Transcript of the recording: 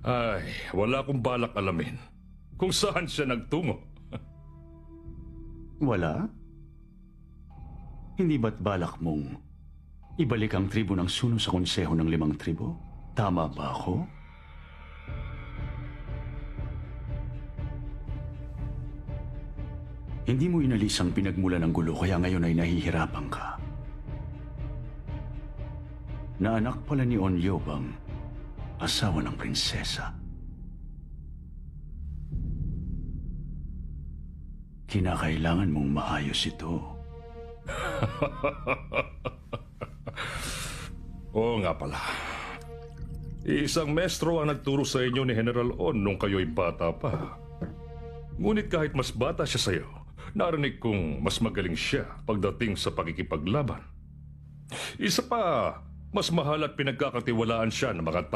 Ay, wala akong balak alamin kung saan siya nagtungo. Wala? Hindi ba't balak mong ibalik ang tribo ng Suno sa konseho ng 5 tribo? Tama ba ako? Hindi mo inalis ang pinagmula ng gulo kaya ngayon ay nahihirapan ka. Na anak pala ni Onlyobang, asawa ng prinsesa. Kinakailangan mong maayos ito. Oo nga pala. Isang mestro ang nagturo sa inyo ni General On nung kayo'y bata pa. Ngunit kahit mas bata siya sa'yo, narinig kong mas magaling siya pagdating sa pakikipaglaban. Isa pa, mas mahal at pinagkakatiwalaan siya ng mga